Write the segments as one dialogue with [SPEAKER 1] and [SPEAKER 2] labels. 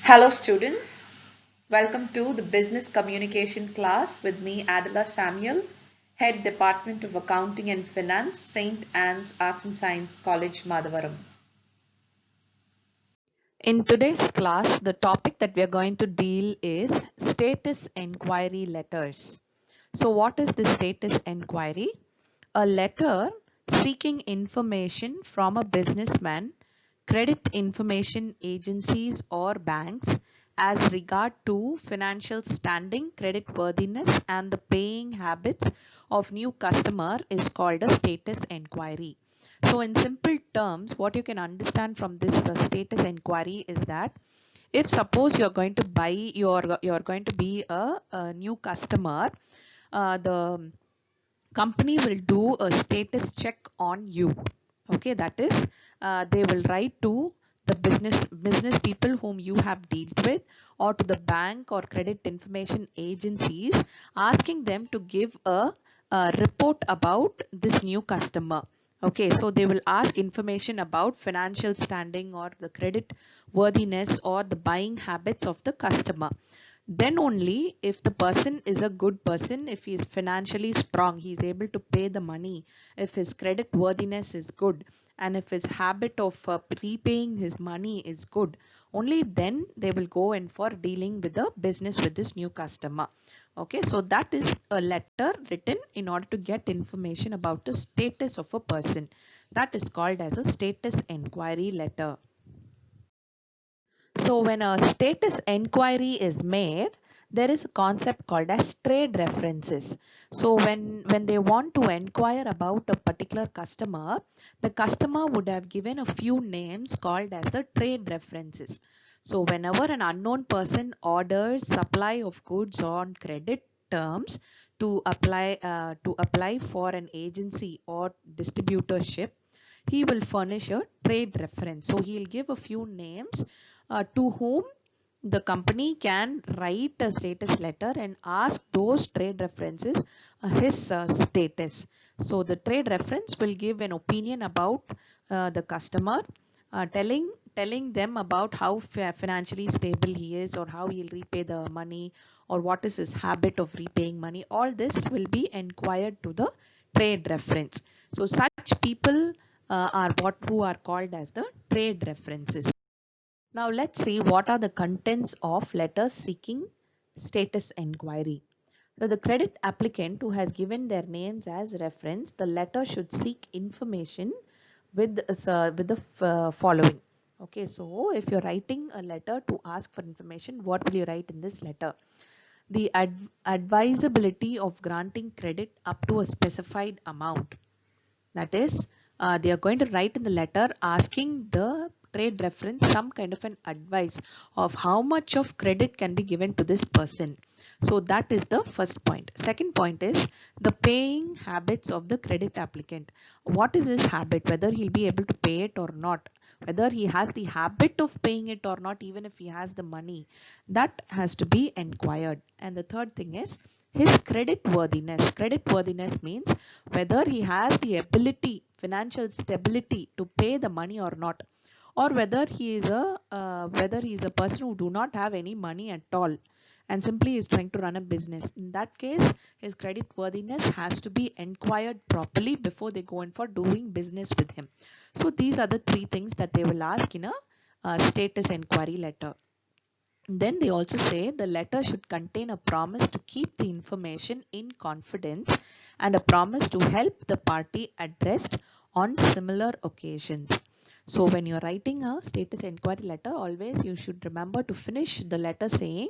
[SPEAKER 1] Hello students, welcome to the Business Communication class with me Adela Samuel, Head Department of Accounting and Finance, St. Anne's Arts and Science College, Madavaram. In today's class, the topic that we are going to deal is status enquiry letters. So what is the status enquiry? A letter seeking information from a businessman, credit information agencies or banks as regard to financial standing, credit worthiness and the paying habits of new customer is called a status enquiry. So in simple terms, what you can understand from this status enquiry is that if suppose you're going to buy, you're going to be a new customer, the company will do a status check on you. Okay, that is, they will write to the business people whom you have dealt with, or to the bank or credit information agencies, asking them to give a report about this new customer. Okay, so they will ask information about financial standing or the credit worthiness or the buying habits of the customer. Then only if the person is a good person, if he is financially strong, he is able to pay the money, if his credit worthiness is good, and if his habit of prepaying his money is good, only then they will go in for dealing with the business with this new customer. Okay, so that is a letter written in order to get information about the status of a person. That is called as a status enquiry letter. So when a status enquiry is made, there is a concept called as trade references. So when they want to inquire about a particular customer, the customer would have given a few names called as the trade references. So whenever an unknown person orders supply of goods on credit terms to apply for an agency or distributorship, he will furnish a trade reference. So he'll give a few names to whom the company can write a status letter and ask those trade references his status. So the trade reference will give an opinion about the customer, telling them about how financially stable he is, or how he'll repay the money, or what is his habit of repaying money. All this will be inquired to the trade reference. So such people are what who are called as the trade references. Now let's see what are the contents of letters seeking status enquiry. So the credit applicant who has given their names as reference, the letter should seek information with the following. Okay, so if you're writing a letter to ask for information, what will you write in this letter? The advisability of granting credit up to a specified amount. That is, they are going to write in the letter asking the trade reference some kind of an advice of how much of credit can be given to this person. So that is the first point. Second point is the paying habits of the credit applicant. What is his habit? Whether he'll be able to pay it or not. Whether he has the habit of paying it or not, even if he has the money. That has to be inquired. And the third thing is his credit worthiness. Credit worthiness means whether he has the ability, financial stability to pay the money or not, or whether he is a person who do not have any money at all and simply is trying to run a business. In that case, his credit worthiness has to be inquired properly before they go in for doing business with him. So these are the three things that they will ask in a status enquiry letter. Then they also say the letter should contain a promise to keep the information in confidence and a promise to help the party addressed on similar occasions. So when you're writing a status enquiry letter, always you should remember to finish the letter saying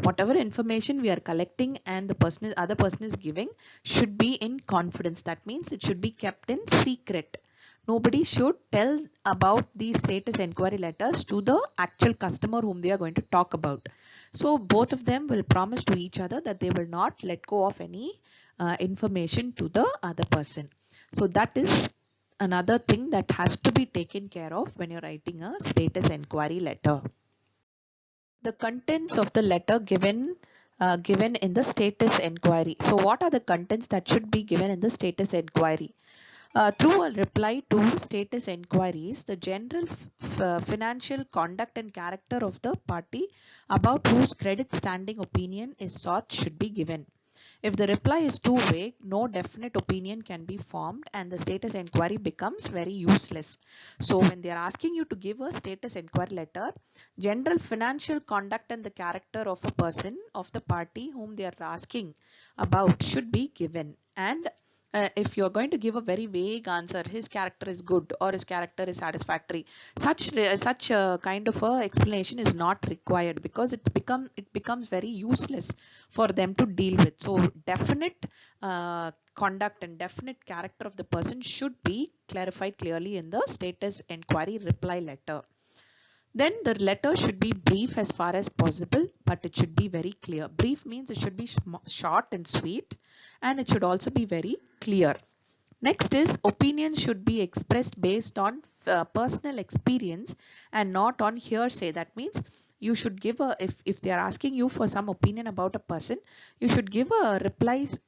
[SPEAKER 1] whatever information we are collecting and the other person is giving should be in confidence. That means it should be kept in secret. Nobody should tell about these status enquiry letters to the actual customer whom they are going to talk about. So both of them will promise to each other that they will not let go of any information to the other person. So that is another thing that has to be taken care of when you're writing a status enquiry letter. The contents of the letter given in the status enquiry. So what are the contents that should be given in the status enquiry? Through a reply to status inquiries, the general financial conduct and character of the party about whose credit standing opinion is sought should be given. If the reply is too vague, no definite opinion can be formed and the status inquiry becomes very useless. So when they are asking you to give a status inquiry letter, general financial conduct and the character of a person of the party whom they are asking about should be given. And if you're going to give a very vague answer, his character is good or his character is satisfactory, such a kind of a explanation is not required, because it becomes very useless for them to deal with. So definite conduct and definite character of the person should be clarified clearly in the status inquiry reply letter. Then the letter should be brief as far as possible, but it should be very clear. Brief means it should be short and sweet, and it should also be very clear. Next is, opinions should be expressed based on personal experience and not on hearsay. That means you should give a, if they are asking you for some opinion about a person, you should give a replies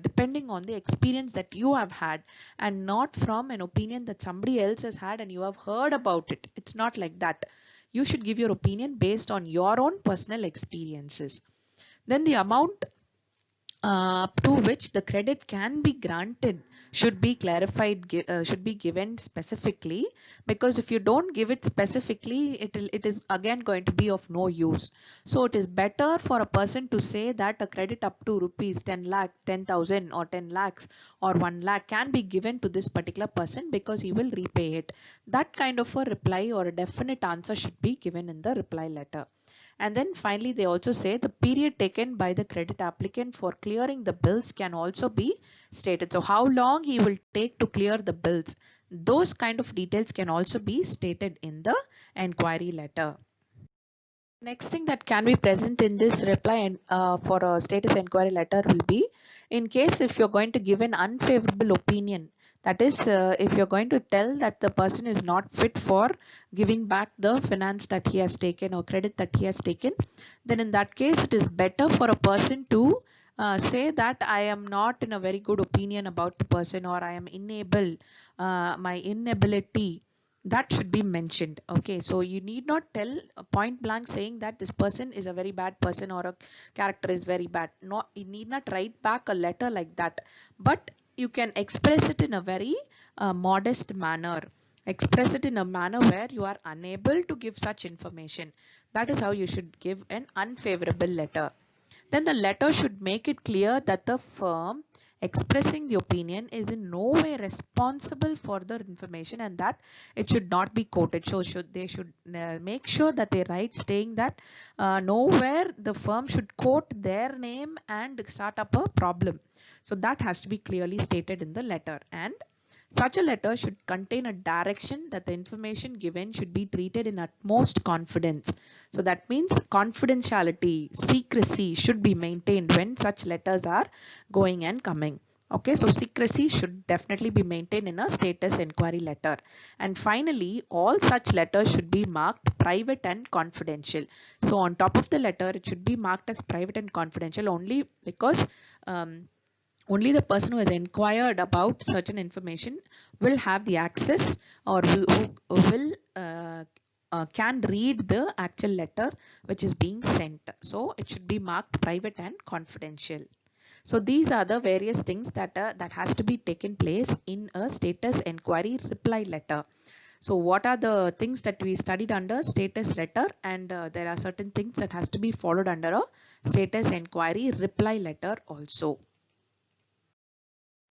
[SPEAKER 1] depending on the experience that you have had, and not from an opinion that somebody else has had and you have heard about it. It's not like that. You should give your opinion based on your own personal experiences. Then the amount up to which the credit can be granted should be clarified, should be given specifically, because if you don't give it specifically, it is again going to be of no use. So it is better for a person to say that a credit up to rupees 10 lakh, 10,000 or 10 lakhs or 1 lakh can be given to this particular person because he will repay it. That kind of a reply or a definite answer should be given in the reply letter. And then finally, they also say the period taken by the credit applicant for clearing the bills can also be stated. So how long he will take to clear the bills, those kind of details can also be stated in the enquiry letter. Next thing that can be present in this reply for a status inquiry letter will be, in case if you're going to give an unfavorable opinion, that is, if you're going to tell that the person is not fit for giving back the finance that he has taken or credit that he has taken, then in that case it is better for a person to say that I am not in a very good opinion about the person, or I am unable, my inability, that should be mentioned. Okay, so you need not tell point blank saying that this person is a very bad person or a character is very bad. No, you need not write back a letter like that, but you can express it in a very modest manner. Express it in a manner where you are unable to give such information. That is how you should give an unfavorable letter. Then the letter should make it clear that the firm expressing the opinion is in no way responsible for the information, and that it should not be quoted. So they should make sure that they write saying that nowhere the firm should quote their name and start up a problem. So that has to be clearly stated in the letter. And such a letter should contain a direction that the information given should be treated in utmost confidence. So that means confidentiality, secrecy should be maintained when such letters are going and coming. Okay, so secrecy should definitely be maintained in a status inquiry letter. And finally, all such letters should be marked private and confidential. So on top of the letter, it should be marked as private and confidential only because only the person who has inquired about certain information will have the access, or who will can read the actual letter which is being sent. So it should be marked private and confidential. So these are the various things that that has to be taken place in a status inquiry reply letter. So what are the things that we studied under status letter, and there are certain things that has to be followed under a status inquiry reply letter also.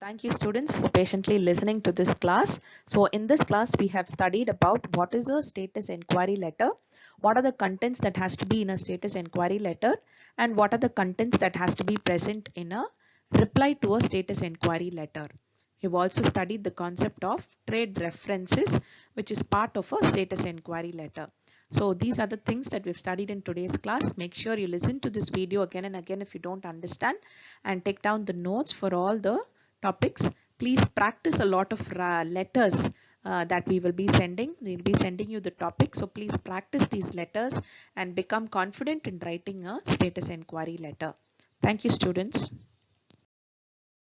[SPEAKER 1] Thank you students for patiently listening to this class. So in this class we have studied about what is a status inquiry letter, what are the contents that has to be in a status inquiry letter, and what are the contents that has to be present in a reply to a status inquiry letter. We've also studied the concept of trade references, which is part of a status inquiry letter. So these are the things that we've studied in today's class. Make sure you listen to this video again and again if you don't understand, and take down the notes for all the topics. Please practice a lot of letters that we will be sending. We will be sending you the topic. So please practice these letters and become confident in writing a status inquiry letter. Thank you, students.